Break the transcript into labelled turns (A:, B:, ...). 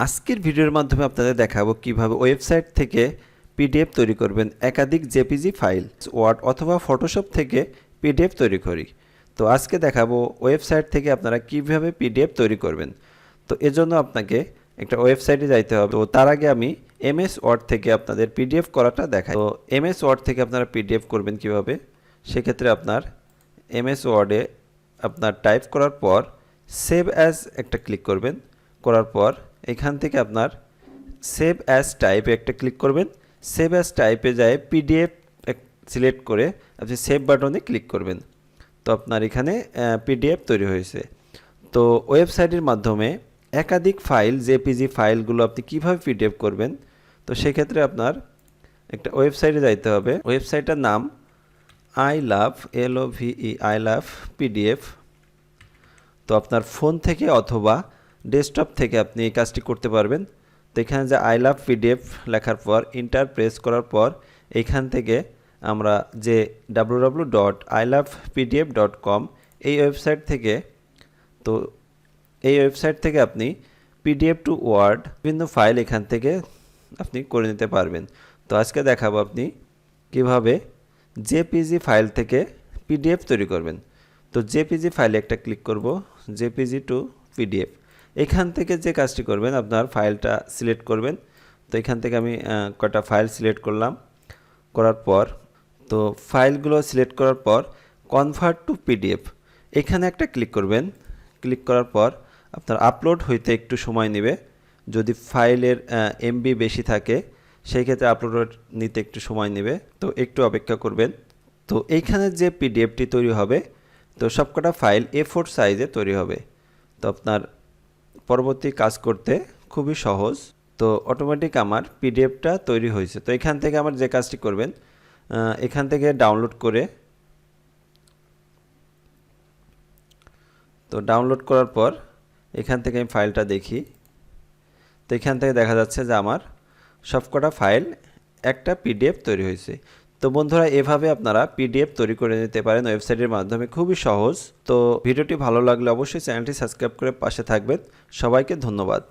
A: আজকের ভিডিওর মাধ্যমে আপনাদের দেখাবো কিভাবে ওয়েবসাইট থেকে পিডিএফ তৈরি করবেন একাধিক জেপিজি ফাইল ওয়ার্ড অথবা ফটোশপ থেকে পিডিএফ তৈরি করি। তো আজকে দেখাবো ওয়েবসাইট থেকে আপনারা কিভাবে পিডিএফ তৈরি করবেন। তো এজন্য আপনাকে একটা ওয়েবসাইটে যাইতে হবে। তো তার আগে আমি এমএস ওয়ার্ড থেকে আপনাদের পিডিএফ করাটা দেখাই। তো এমএস ওয়ার্ড থেকে আপনারা পিডিএফ করবেন কিভাবে, সেক্ষেত্রে আপনার এমএস ওয়ার্ডে আপনার টাইপ করার পর সেভ অ্যাজ একটা ক্লিক করবেন। করার পর এখান থেকে আপনার সেভ অ্যাজ টাইপে একটা ক্লিক করবেন। সেভ অ্যাজ টাইপে যায় পিডিএফ সিলেক্ট করে আপনি সেভ বাটনে ক্লিক করবেন। তো আপনার এখানে পিডিএফ তৈরি হয়েছে। তো ওয়েবসাইটের মাধ্যমে একাধিক ফাইল জেপিজি ফাইলগুলো আপনি কিভাবে পিডিএফ করবেন, তো সেক্ষেত্রে আপনার একটা ওয়েবসাইটে যাইতে হবে। ওয়েবসাইটের নাম I love পিডিএফ। তো আপনার ফোন থেকে অথবা ডেস্কটপ থেকে আপনি এই কাজটি করতে পারবেন। তো এখানে যে আই লাভ পিডিএফ লেখার পর ইন্টার প্রেস করার পর এইখান থেকে আমরা যে www.ilovepdf.com এই ওয়েবসাইট থেকে, তো এই ওয়েবসাইট থেকে আপনি পিডিএফ টু ওয়ার্ড বিভিন্ন ফাইল এখান থেকে আপনি করে নিতে পারবেন। তো আজকে দেখাবো আপনি কিভাবে জেপিজি ফাইল থেকে পিডিএফ তৈরি করবেন। তো জেপিজি ফাইলে একটা ক্লিক করব, জেপিজি টু পিডিএফ। এখান থেকে যে কাজটি করবেন আপনার ফাইলটা সিলেক্ট করবেন। তো এখান থেকে আমি কয়টা ফাইল সিলেক্ট করলাম। করার পর তো ফাইলগুলো সিলেক্ট করার পর কনভার্ট টু পিডিএফ এখানে একটা ক্লিক করবেন। ক্লিক করার পর আপনার আপলোড হইতে একটু সময় নেবে। যদি ফাইলের এমবি বেশি থাকে সেই ক্ষেত্রে আপলোড নিতে একটু সময় নেবে, তো একটু অপেক্ষা করবেন। তো এইখানে যে পিডিএফটি তৈরি হবে, তো সবকটা ফাইল A4 সাইজে তৈরি হবে। তো আপনার পরবর্তী কাজ করতে খুবই সহজ। তো অটোমেটিক আমার পিডিএফটা তৈরি হয়েছে। তো এখান থেকে আমার যে কাজটি করবেন, এখান থেকে ডাউনলোড করে, তো ডাউনলোড করার পর এখান থেকে আমি ফাইলটা দেখি। তো এখান থেকে দেখা যাচ্ছে যে আমার সবকটা ফাইল একটা পিডিএফ তৈরি হয়েছে। তো বন্ধুরা, এভাবে আপনারা পিডিএফ তৈরি করে নিতে পারেন ওয়েবসাইটের মাধ্যমে, খুবই সহজ। তো ভিডিওটি ভালো লাগলে অবশ্যই চ্যানেলটি সাবস্ক্রাইব করে পাশে থাকবেন। সবাইকে ধন্যবাদ।